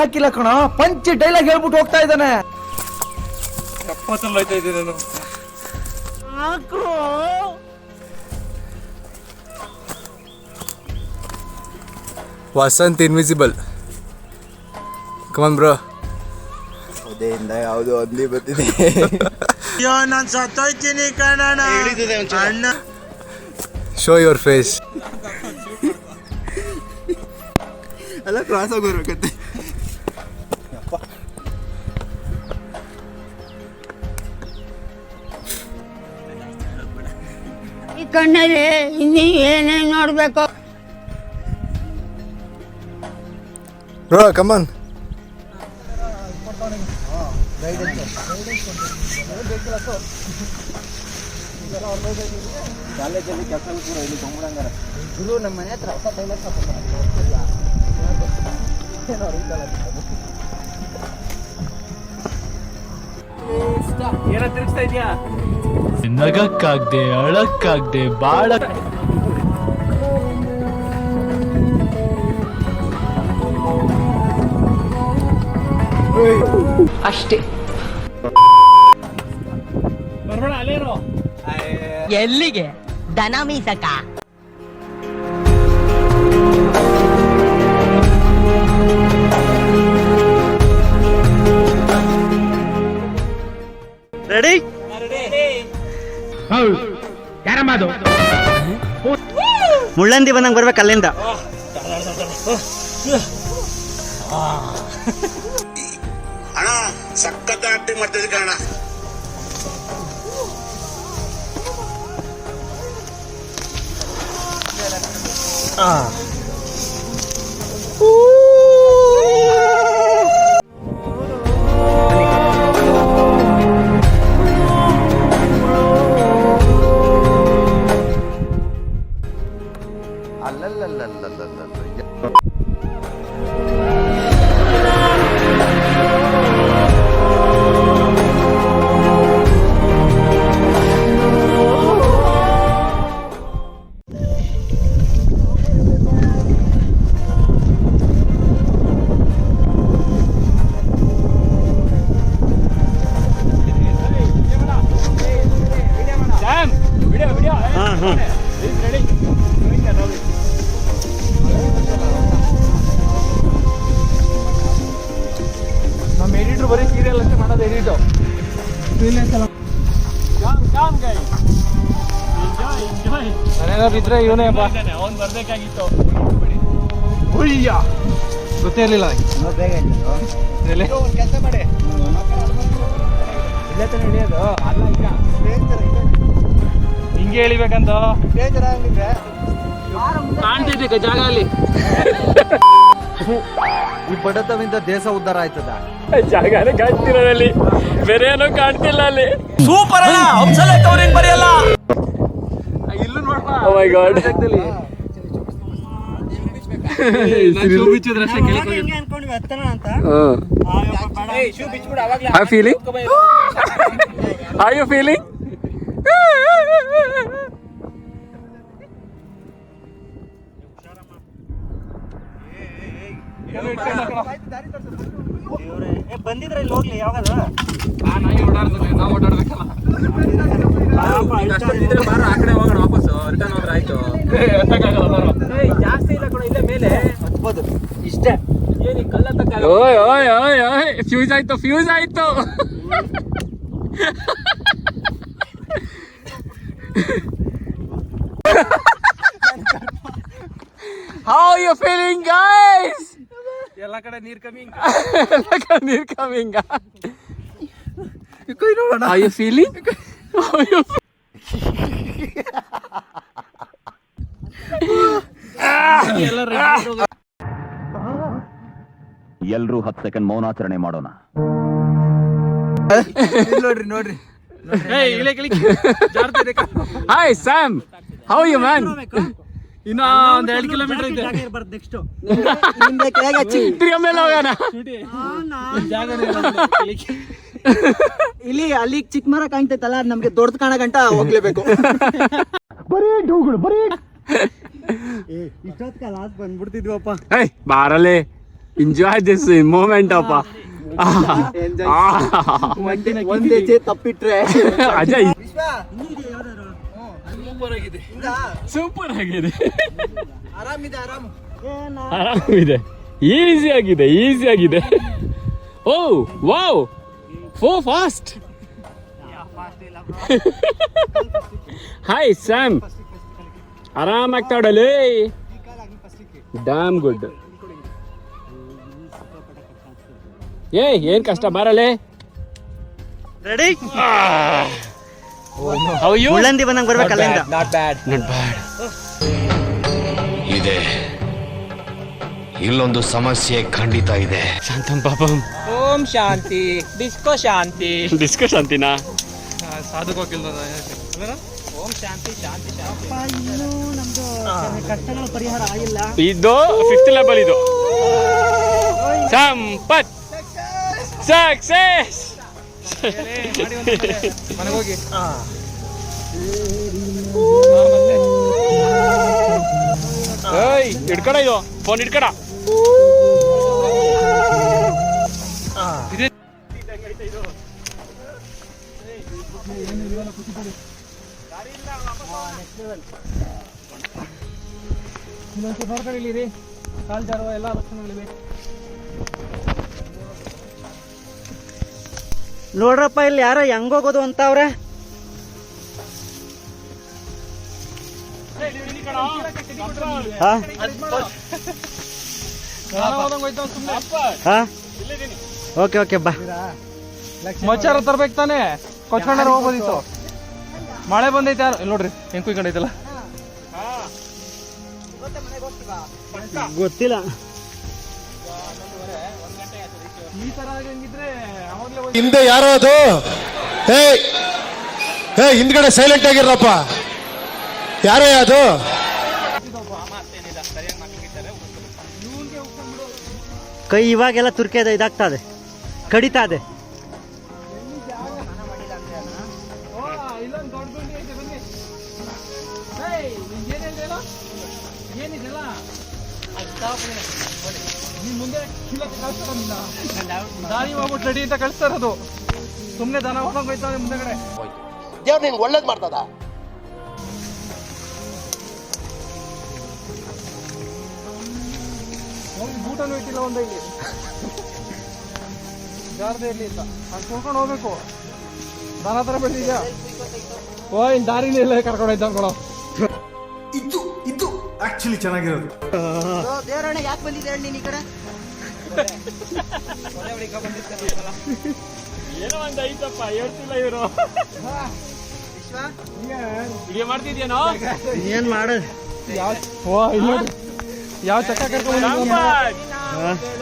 ಹಾಕಿಲ್ಲ ಕಣ, punch dialogue ಹೇಳ್ಬಿಟ್ಟು ಹೋಗ್ತಾ ಇದ್ದಾನೆ. ವಸಂತ್ ಇನ್ವಿಸಿಬಲ್. ಕಮಾನ್ ಬ್ರೋ. ಉದಯಿಂದ ಯಾವುದು ಒಂದಿ ಬರ್ತಿದೆ. ಅಯ್ಯೋ ನಾನು ಸತ್ತೋಯ್ತೀನಿ ಕಣಣ್ಣ. ಅಣ್ಣ ಶೋ ಯುವರ್ ಫೇಸ್. ಅಲ್ಲ ಕ್ರಾಸ್ ಆಗಿ ಬರ್ಬೇಕಂತೆ. ಈ ಕಣ್ಣಲ್ಲಿ ಇನ್ನೂ ಏನೇನು ನೋಡ್ಬೇಕು. ಬ್ರೋ ಕಮಾನ್. ಕಾಲೇಜಲ್ಲಿ ಕೆಲಸ ಕೂಡ ಇಲ್ಲಿ ತೊಗೊಂಡಂಗಾರ ಗುರು ನಮ್ಮ ಮನೆ ಹತ್ರ ಹೊಸ ಡೈಲಾಗ್ ಏನ ತಿರ್ಗಿಸ್ತಾ ಇದೀಯಾ? ನಗಕ್ಕಾಗ್ದೆ ಅಳಕ್ಕಾಗ್ದೆ ಬಾಳ ಅಷ್ಟೇ. ಬರ್ಬೇಡ ಅಲ್ಲೇರೋ. ಎಲ್ಲಿಗೆ? ದನ ಮೀಸಕ. ರೆಡಿ? ಮುಳ್ಳಂದಿ ಬಂದಂಗೆ ಬರ್ಬೇಕು ಅಲ್ಲಿಂದ. ಅಣ್ಣ ಸಖತ್ ಆಕ್ಟಿಂಗ್ ಮಾಡ್ತಿದ್ದೆ ಕಣ. ನಮ್ಮ ಎಡಿಟ್ರು ಬರೀ ಸೀರಿಯಲ್ ಅಷ್ಟೇ ಮಾಡೋದು. ಎಡಿಟು ಇದ್ರೆ ಇವನೇ ಅವ್ನು ಬರ್ಬೇಕಾಗಿತ್ತು. ಗೊತ್ತೇ ಇರ್ಲಿಲ್ಲ. ಕೆಲಸ ಮಾಡಿ ಇಲ್ಲೇ ತಾನೆ ಹಿಡಿಯೋದು. ಅಲ್ಲ ಈಗ ಹಿಂಗೆ ಹೇಳಿಬೇಕಂತ ಕಾಣ್ತಿದ್ದೆ ಜಾಗ ಅಲ್ಲಿ. ಈ ಬಡತವಿಂದ ದೇಶ ಉದ್ಧಾರ ಆಯ್ತದ. ಜಾಗನೇ ಕಾಣ್ತಿರೋದಲ್ಲಿ, ಬೇರೆ ಏನೋ ಕಾಣ್ತಿಲ್ಲ ಅಲ್ಲಿ. ಸೂಪರ್ ಅಲ್ಲ, ಹಂಸಲೇಖ ಅವ್ರು ಹೆಂಗ್ ಬರೆಯಲ್ಲ. ಇಲ್ಲೂ ನೋಡ್ಬಾ. ಓ ಮೈ ಗಾಡ್. Are you feeling? ಬಂದಿದ್ರೆ ಇಲ್ಲಿ ಹೋಗ್ಲಿ ಯಾವಾಗ ನಾವು ಓಡಾಡ್ಬೇಕಲ್ಲ. ಆ ಕಡೆ ಹೋಗೋಣ, ವಾಪಸ್ ರಿಟರ್ನ್ ಹೋದ್ರೆ ಆಯ್ತು. ಜಾಸ್ತಿ ಇಲ್ಲ ಕೂಡ, ಇಲ್ಲೇ ಮೇಲೆ ಇಷ್ಟೇ. ಏನಿ ಕಲ್ಲ ತಕ್ಕ. ಓಯ್ ಓಯ್ ಓಯ್ ಓಯ್, ಫ್ಯೂಸ್ ಆಯ್ತು, ಫ್ಯೂಸ್ ಆಯ್ತು. How are you feeling, guys? ಎಲ್ಲ ಕಡೆ ನೀರ್ ಕಮ್ಮಿ. ನೀರ್ ಕಮ್ಮಿ. How you feeling? How you ಎಲ್ರೂ 10 ಸೆಕೆಂಡ್ ಮೌನಾಚರಣೆ ಮಾಡೋಣ. ನೋಡ್ರಿ ನೋಡ್ರಿ. Hi Sam, how you man? ಇನ್ನ ಒಂದ್ 2 ಕಿಲೋಮೀಟರ್ ಇದೆ. ಮೇಲೆ ಹೋಗೋಣ. ಇಲ್ಲಿ ಅಲ್ಲಿ ಚಿಕ್ಕ ಮರ ಕಾಣ್ತೈತಲ್ಲ, ನಮ್ಗೆ ದೊಡ್ಡದು ಕಾಣ ಗಂಟ ಹೋಗ್ಲೇಬೇಕು. ಇಷ್ಟೊತ್ಕ ಲಾಸ್ಟ್ ಬಂದ್ಬಿಡ್ತಿದ್ವಪ್ಪ. ಬಾರಲೆ ಎಂಜಾಯ್ ದಿಸ್ ಮೂಮೆಂಟ್ ಅಪ್ಪ. ಒಂದ್ ಹೆಜ್ಜೆ ತಪ್ಪಿಟ್ರೆ ಅಜಯ್ ವಿಶ್ವ ಸೂಪರ್ ಆಗಿದೆ, ಆರಾಮಿದೆ ಆರಾಮ್. ಆರಾಮಿದೆ, ಈಸಿ ಆಗಿದೆ. ಓ ವಾವ್, ಫೋ ಫಾಸ್ಟ್. ಹಾಯ್ ಸ್ಯಾಮ್, ಆರಾಮಾಗ್ತಾ ಹೊಡಲಿ. Damn good. ಏನ್ ಕಷ್ಟ ಬಾರಲೆ. ರೆಡಿ? How you? ಮುಳ್ಳಂದಿ ಬಂದಂಗೆ ಬರ್ಬೇಕು ಅಲ್ಲಿಂದ. Not bad. ಇದೆ, ಇಲ್ಲೊಂದು ಸಮಸ್ಯೆ ಖಂಡಿತ ಇದೆ. ಶಾಂತಂ ಪಾಪಂ. ಓಂ ಶಾಂತಿ, ಡಿಸ್ಕೋ ಶಾಂತಿ. ಡಿಸ್ಕೋ ಶಾಂತಿನಾ? ಓಂ ಶಾಂತಿ ಶಾಂತಿ ಶಾಂತಿ. ಕಷ್ಟಗಳ ಪರಿಹಾರ ಆಗಿಲ್ಲ. ಇದು 5th ಲೆವೆಲ್. ಇದು ಸಂಪತ್ ಸಕ್ಸೆಸ್. ಮನೆಗೆ ಹೋಗಿ ಏಯ್ ಹಿಡ್ಕಡ, ಇದು ಫೋನ್ ಹಿಡ್ಕಡ. ಇನ್ನೊಂದು ಹೊರಗಡೆ ಕಾಲ್ ಜಾರುವ ಎಲ್ಲ ಲಕ್ಷಣಗಳಿವೆ. ನೋಡ್ರಪ್ಪ, ಇಲ್ಲಿ ಯಾರೋ ಹೆಂಗೋಗೋದು ಅಂತ ಅವ್ರೆ. ಓಕೆ ಬಾ. ಮಚ್ಚಾರ ತರ್ಬೇಕು ತಾನೆ, ಕೊಚ್ಕೊಂಡ್ರೆ ಹೋಗ್ಬೋದಿತ್ತು. ಮಳೆ ಬಂದೈತೆ ಯಾರು ನೋಡ್ರಿ ಹೆಂಗ್ ಕುಯ್ಕೊಂಡೈತಲ್ಲ. ಗೊತ್ತಿಲ್ಲ. ಈ ತರ ಹೆಂಗಿದ್ರೆ ಅವಾಗ್ಲೇ ಹಿಂದೆ ಯಾರೋ ಅದು. ಹಿಂದ್ಗಡೆ ಸೈಲೆಂಟ್ ಆಗಿರಪ್ಪ. ಯಾರೇ ಅದು? ಕೈ ಇವಾಗೆಲ್ಲ ತುರ್ಕೆ ಇದಾಗ್ತಾ ಇದೆ, ಕಡಿತಾ ಇದೆ. ಇಲ್ಲೊಂದು ದೊಡ್ಡ ಗುಂಡಿ ಐತೆ ಬನ್ನಿ. ಏನಿದೆಲ್ಲ ನಿಮ್ ಮುಂದೆ ಕೀಳಕ್ಕೆ ಕಳಿಸ್ತಾರ, ದಾರಿ ಹೋಗ್ಬಿಟ್ಟು ರೆಡಿ ಅಂತ ಕಳಿಸ್ತಾರದು. ಸುಮ್ನೆ ದನ ಹೋಗೋಯ್ತಾವೆ ಮುಂದೆಗಡೆ. ದೇವ್ರು ನಿನ್ಗೆ ಒಳ್ಳೇದ್ ಮಾಡ್ತದ. ಹೋಗಿ ಬೂಟನ್ನು ಇಟ್ಟಿಲ್ಲ ಒಂದ ಇಲ್ಲಿ ಜಾರದೆ ಇರ್ಲಿ ಅಂತ ಅಲ್ಲಿ ತೊಳ್ಕೊಂಡು ಹೋಗ್ಬೇಕು. ದನ ತರ ಬೆಳೆದಿದ್ಯಾ? ಓ ಇನ್ ದಾರಿನೇ ಇಲ್ಲ, ಕರ್ಕೊಂಡು ಹೋಯ್ತು ಅನ್ಕೊಳ್ಳೋ. ಇದು ಆಕ್ಚುಲಿ ಚೆನ್ನಾಗಿರೋದು. ದೇವರಣ್ಣ ಯಾಕೆ ಬಂದಿದೆ ನೀನ್ ಈ ಕಡೆ? ಏನೋ ಒಂದು ಐತಪ್ಪ, ಹೇಳ್ತಿಲ್ಲ ಇವರು. ಹೀಗೆ ಮಾಡ್ತಿದ್ಯೇನೋ? ಏನ್ ಮಾಡೋದು? ಯಾವ ಚಕ್ಕ ಕರ್ಕೊಂಡು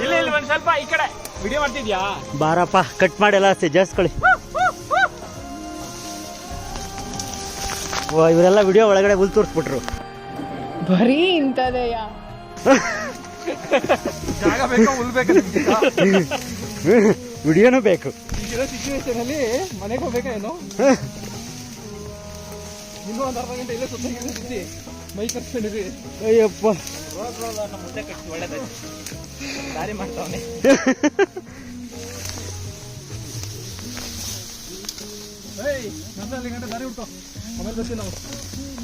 ಇಲ್ಲ ಒಂದ್ ಸ್ವಲ್ಪ ಈ ಕಡೆ ವಿಡಿಯೋ ಮಾಡ್ತಿದ್ಯಾ? ಬಾರಪ್ಪ, ಕಟ್ ಮಾಡೆಲ್ಲ ಜಾಸ್ಕೊಳ್ಳಿ. ಇವರೆಲ್ಲ ವಿಡಿಯೋ ಒಳಗಡೆ ಹುಲ್ ತೋರಿಸ್ಬಿಟ್ರು. ಬರೀ ಇಂಥದೆಯ. ಜಾಗ ಬೇಕಾ ಉಲ್ಬೇಕಾ? ವಿಡಿಯೋನೂ ಬೇಕು. ಈಗಿರೋ ಸಿಚುವೇಶನ್ ಅಲ್ಲಿ ಮನೆಗೆ ಹೋಗ್ಬೇಕಾ ಏನು? ಇನ್ನೂ ಒಂದು ಅರ್ಧ ಗಂಟೆ ಇಲ್ಲೇ ಸುತ್ತಿ ಮೈ ಕಟ್ಕೊಂಡಿರಿ. ಅಯ್ಯಪ್ಪ, ಮುದ್ದೆ ಕಟ್ಟಿ ಒಳ್ಳೇದಾಯ್ತು, ದಾರಿ ಮಾಡ್ತಾವನೆ. ಅಲ್ಲಿ ಗಂಟೆ ದಾರಿ ಉಂಟು, ಆಮೇಲೆ ಬರ್ತೀವಿ ನಾವು.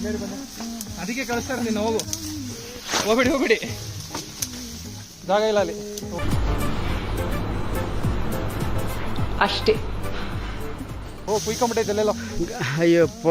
ಬೇರೆ ಬನ್ನಿ, ಅದಕ್ಕೆ ಕಳಿಸ್ತಾರೆ. ನೀನು ಹೋಗ್ಬಿಡಿ, ಜಾಗ ಇಲ್ಲ ಅಲ್ಲಿ. ಅಷ್ಟೇ. ಕುಯ್ಕೊಂಬಿಟ್ಟೈತೆ ಅಲ್ಲೆಲ್ಲ. ಅಯ್ಯಪ್ಪ.